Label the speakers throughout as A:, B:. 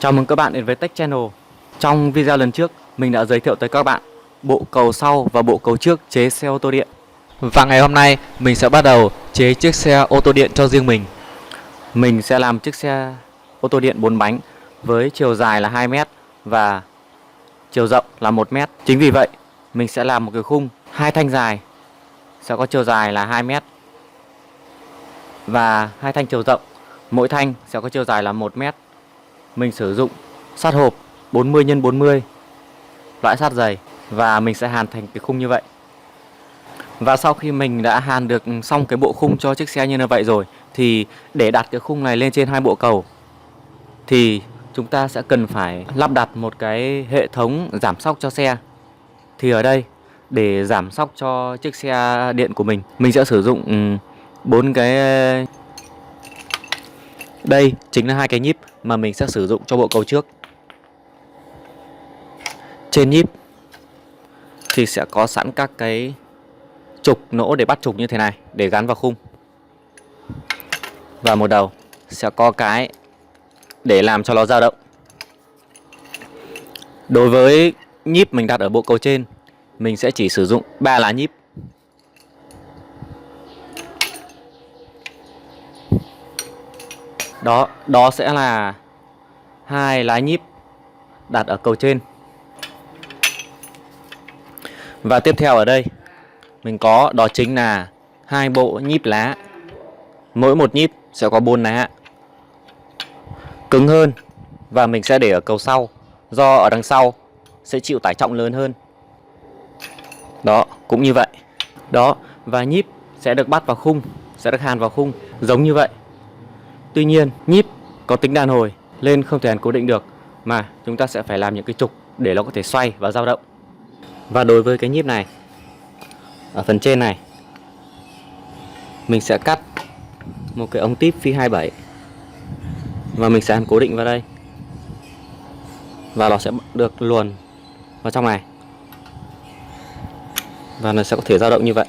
A: Chào mừng các bạn đến với Tech Channel. Trong video lần trước, mình đã giới thiệu tới các bạn bộ cầu sau và bộ cầu trước chế xe ô tô điện.
B: Và ngày hôm nay mình sẽ bắt đầu chế chiếc xe ô tô điện cho riêng mình.
A: Mình sẽ làm chiếc xe ô tô điện 4 bánh với chiều dài là 2 mét và chiều rộng là 1 mét. Chính vì vậy, mình sẽ làm một cái khung hai thanh dài sẽ có chiều dài là 2 mét và hai thanh chiều rộng, mỗi thanh sẽ có chiều dài là 1 mét. Mình sử dụng sắt hộp 40 x 40, loại sắt dày, và mình sẽ hàn thành cái khung như vậy. Và sau khi mình đã hàn được xong cái bộ khung cho chiếc xe như vậy rồi, thì để đặt cái khung này lên trên hai bộ cầu thì chúng ta sẽ cần phải lắp đặt một cái hệ thống giảm xóc cho xe. Thì ở đây, để giảm xóc cho chiếc xe điện của mình sẽ sử dụng 4 cái. Đây chính là hai cái nhíp mà mình sẽ sử dụng cho bộ cầu trước. Trên nhíp thì sẽ có sẵn các cái trục nỗ để bắt trục như thế này để gắn vào khung. Và một đầu sẽ có cái để làm cho nó dao động. Đối với nhíp mình đặt ở bộ cầu trên, mình sẽ chỉ sử dụng 3 lá nhíp. Đó sẽ là hai lá nhíp đặt ở cầu trên. Và tiếp theo ở đây mình có đó chính là hai bộ nhíp lá. Mỗi một nhíp sẽ có 4 lá. Cứng hơn và mình sẽ để ở cầu sau, do ở đằng sau sẽ chịu tải trọng lớn hơn. Đó, cũng như vậy. Đó, và nhíp sẽ được bắt vào khung, sẽ được hàn vào khung giống như vậy. Tuy nhiên, nhíp có tính đàn hồi nên không thể hàn cố định được, mà chúng ta sẽ phải làm những cái trục để nó có thể xoay và dao động. Và đối với cái nhíp này, ở phần trên này, mình sẽ cắt một cái ống típ phi 27 và mình sẽ hàn cố định vào đây. Và nó sẽ được luồn vào trong này. Và nó sẽ có thể dao động như vậy.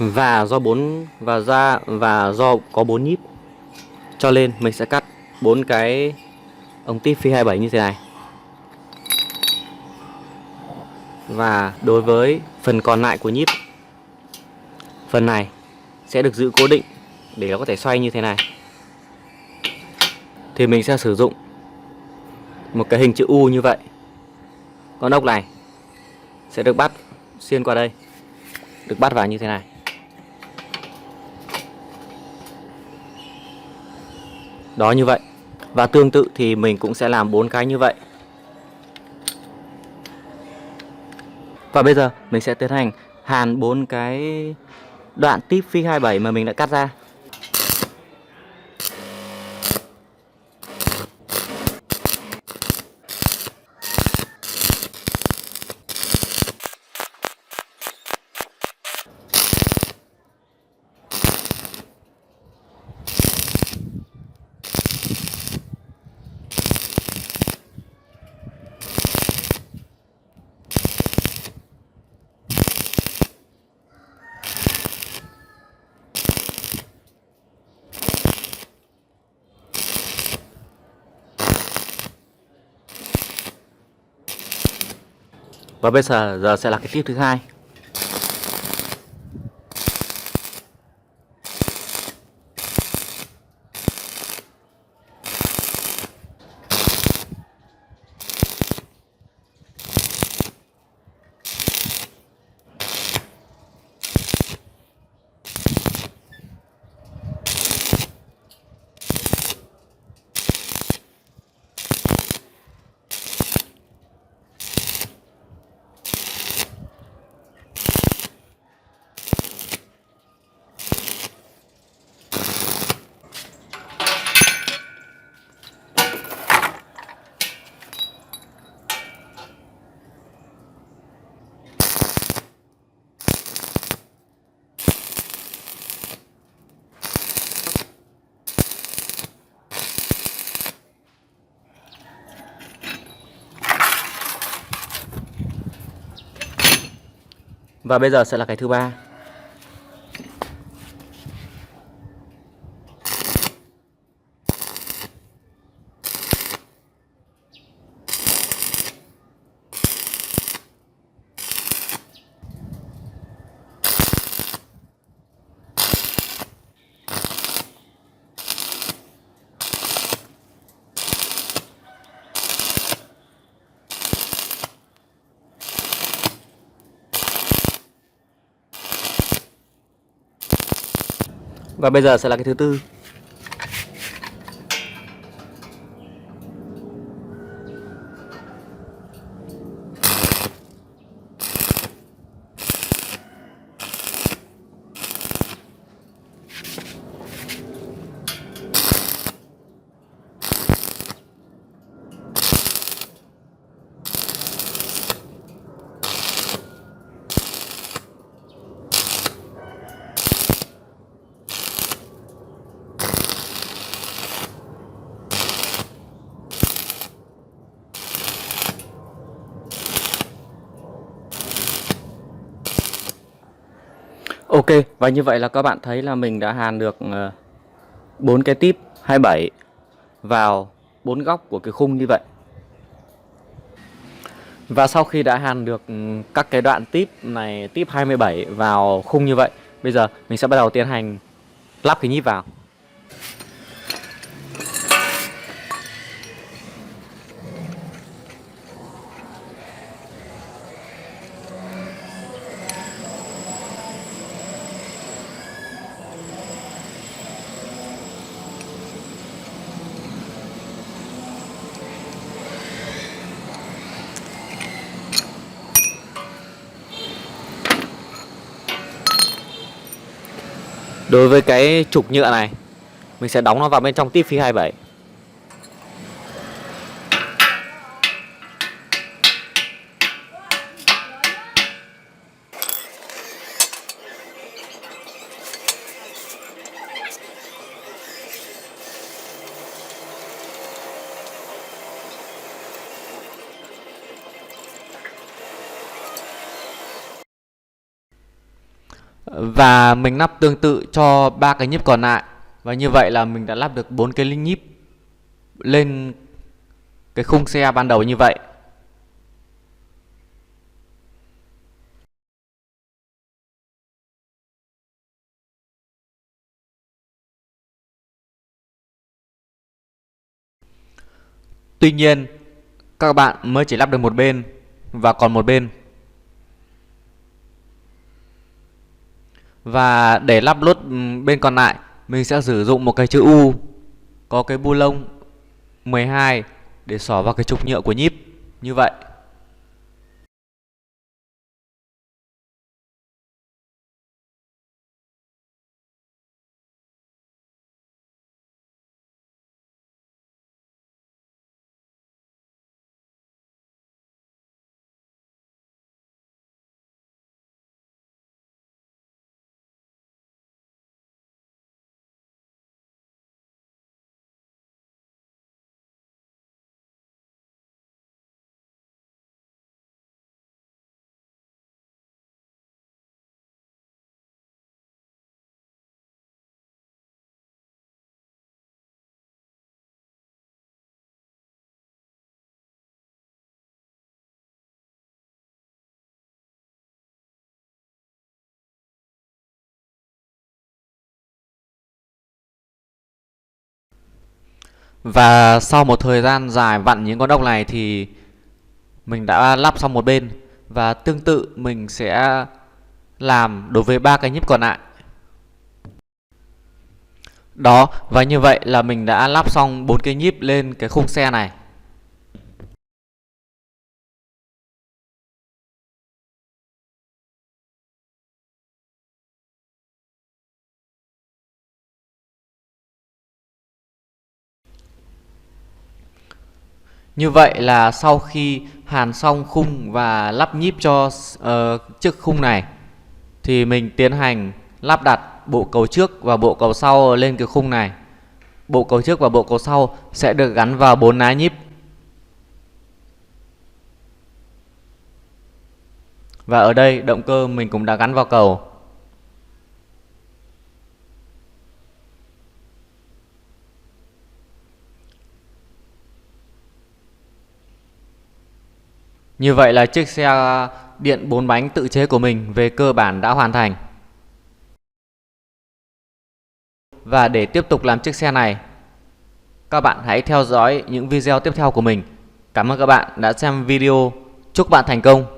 A: Và do có 4 nhíp cho nên mình sẽ cắt 4 cái ống típ phi 27 như thế này. Và đối với phần còn lại của nhíp, phần này sẽ được giữ cố định để nó có thể xoay như thế này. Thì mình sẽ sử dụng một cái hình chữ U như vậy. Con ốc này sẽ được bắt xuyên qua đây, được bắt vào như thế này. Đó, như vậy. Và tương tự thì mình cũng sẽ làm 4 cái như vậy. Và bây giờ mình sẽ tiến hành hàn 4 cái đoạn típ phi 27 mà mình đã cắt ra. Và bây giờ sẽ là cái tiếp thứ hai. Và bây giờ sẽ là cái thứ ba. Và bây giờ sẽ là cái thứ tư. Ok, và như vậy là các bạn thấy là mình đã hàn được 4 cái típ 27 vào 4 góc của cái khung như vậy. Và sau khi đã hàn được các cái đoạn típ này, típ 27 vào khung như vậy, bây giờ mình sẽ bắt đầu tiến hành lắp cái nhíp vào. Đối với cái trục nhựa này, mình sẽ đóng nó vào bên trong típ phi 27.
B: Và mình lắp tương tự cho 3 cái nhíp còn lại. Và như vậy là mình đã lắp được 4 cái nhíp lên cái khung xe ban đầu như vậy. Tuy nhiên, các bạn mới chỉ lắp được một bên và còn một bên. Và để lắp lốt bên còn lại, mình sẽ sử dụng một cái chữ U có cái bu lông 12 để xỏ vào cái trục nhựa của nhíp như vậy. Và sau một thời gian dài vặn những con ốc này thì mình đã lắp xong một bên. Và tương tự mình sẽ làm đối với 3 cái nhíp còn lại. Đó, và như vậy là mình đã lắp xong 4 cái nhíp lên cái khung xe này. Như vậy là sau khi hàn xong khung và lắp nhíp cho chiếc khung này thì mình tiến hành lắp đặt bộ cầu trước và bộ cầu sau lên cái khung này. Bộ cầu trước và bộ cầu sau sẽ được gắn vào 4 ná nhíp. Và ở đây động cơ mình cũng đã gắn vào cầu. Như vậy là chiếc xe điện 4 bánh tự chế của mình về cơ bản đã hoàn thành. Và để tiếp tục làm chiếc xe này, các bạn hãy theo dõi những video tiếp theo của mình. Cảm ơn các bạn đã xem video. Chúc bạn thành công.